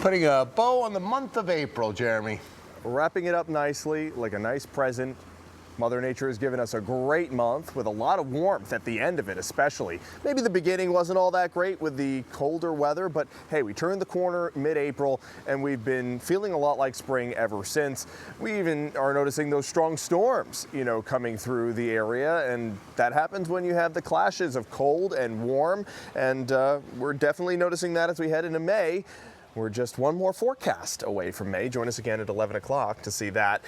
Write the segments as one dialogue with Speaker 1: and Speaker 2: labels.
Speaker 1: Putting a bow on the month of April, Jeremy.
Speaker 2: Wrapping it up nicely, like a nice present. Mother Nature has given us a great month with a lot of warmth at the end of it, especially. Maybe the beginning wasn't all that great with the colder weather, but hey, we turned the corner mid-April and we've been feeling a lot like spring ever since. We even are noticing those strong storms, coming through the area, and that happens when you have the clashes of cold and warm, and we're definitely noticing that as we head into May. We're just one more forecast away from May. Join us again at 11 o'clock to see that.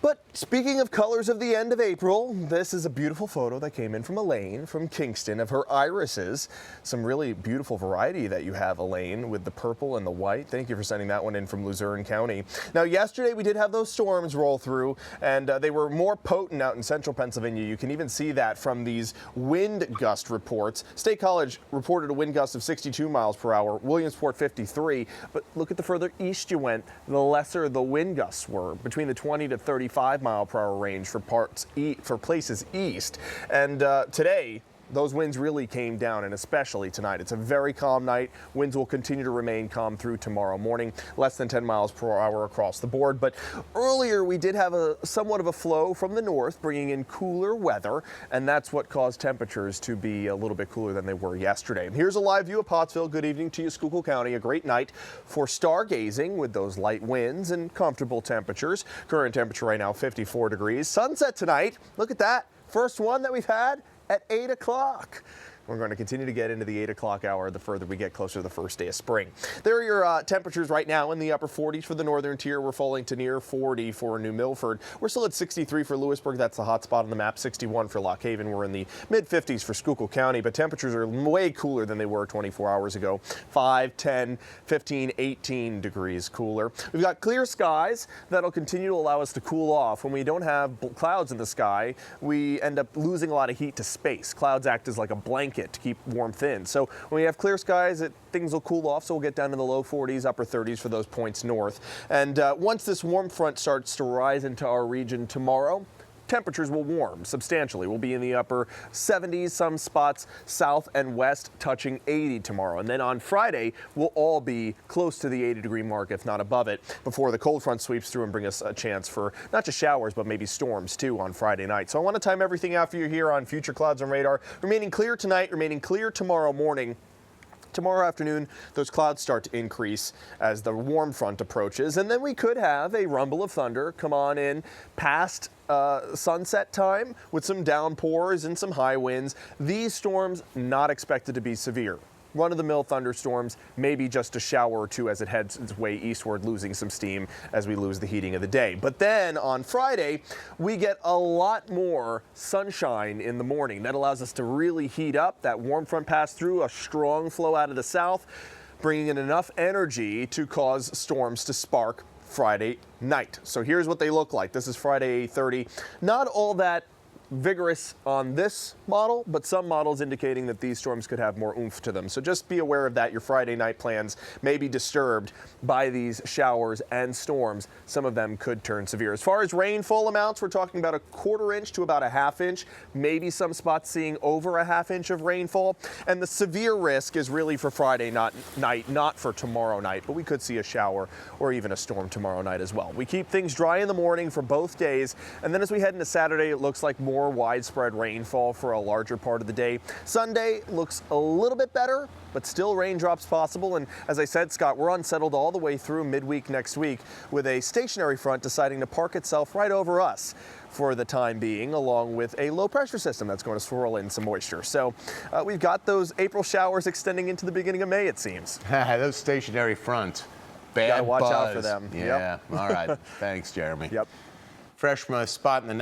Speaker 2: But speaking of colors of the end of April, this is a beautiful photo that came in from Elaine from Kingston of her irises. Some really beautiful variety that you have, Elaine, with the purple and the white. Thank you for sending that one in from Luzerne County. Now, yesterday we did have those storms roll through, and they were more potent out in central Pennsylvania. You can even see that from these wind gust reports. State College reported a wind gust of 62 miles per hour, Williamsport 53. But look at the further east you went, the lesser the wind gusts were, between the 20 to 35-mile-per-hour range for places east. And today, those winds really came down, and especially tonight. It's a very calm night. Winds will continue to remain calm through tomorrow morning, less than 10 miles per hour across the board. But earlier we did have somewhat of a flow from the north, bringing in cooler weather, and that's what caused temperatures to be a little bit cooler than they were yesterday. Here's a live view of Pottsville. Good evening to you, Schuylkill County. A great night for stargazing with those light winds and comfortable temperatures. Current temperature right now, 54 degrees. Sunset tonight. Look at that. First one that we've had at 8 o'clock. We're going to continue to get into the 8 o'clock hour the further we get closer to the first day of spring. There are your temperatures right now in the upper 40s for the northern tier. We're falling to near 40 for New Milford. We're still at 63 for Lewisburg. That's the hot spot on the map. 61 for Lock Haven. We're in the mid-50s for Schuylkill County, but temperatures are way cooler than they were 24 hours ago. 5, 10, 15, 18 degrees cooler. We've got clear skies that'll continue to allow us to cool off. When we don't have clouds in the sky, we end up losing a lot of heat to space. Clouds act as like a blanket to keep warmth in. So when we have clear skies, things will cool off, so we'll get down to the low 40s, upper 30s for those points north. And once this warm front starts to rise into our region tomorrow, temperatures will warm substantially. We'll be in the upper 70s, some spots south and west touching 80 tomorrow. And then on Friday, we'll all be close to the 80-degree mark, if not above it, before the cold front sweeps through and bring us a chance for not just showers, but maybe storms too on Friday night. So I want to time everything out for you here on Future Clouds and Radar. Remaining clear tonight, remaining clear tomorrow morning. Tomorrow afternoon, those clouds start to increase as the warm front approaches, and then we could have a rumble of thunder come on in past sunset time with some downpours and some high winds. These storms not expected to be severe. Run-of-the-mill thunderstorms, maybe just a shower or two as it heads its way eastward, losing some steam as we lose the heating of the day. But then on Friday, we get a lot more sunshine in the morning. That allows us to really heat up. That warm front pass through, a strong flow out of the south, bringing in enough energy to cause storms to spark Friday night. So here's what they look like. This is Friday 8:30. Not all that vigorous on this model, but some models indicating that these storms could have more oomph to them. So just be aware of that. Your Friday night plans may be disturbed by these showers and storms. Some of them could turn severe. As far as rainfall amounts, we're talking about a 1/4 inch to about a 1/2 inch, maybe some spots seeing over a 1/2 inch of rainfall. And the severe risk is really for Friday night, not for tomorrow night, but we could see a shower or even a storm tomorrow night as well. We keep things dry in the morning for both days, and then as we head into Saturday, it looks like more widespread rainfall for a larger part of the day. Sunday looks a little bit better, but still raindrops possible. And as I said, Scott, we're unsettled all the way through midweek next week with a stationary front deciding to park itself right over us for the time being, along with a low pressure system that's going to swirl in some moisture. So we've got those April showers extending into the beginning of May, it seems.
Speaker 1: Those stationary fronts. Bad
Speaker 2: Gotta watch
Speaker 1: buzz.
Speaker 2: out for them.
Speaker 1: Yeah.
Speaker 2: Yep.
Speaker 1: All right. Thanks, Jeremy.
Speaker 2: Yep.
Speaker 1: Fresh from a spot in the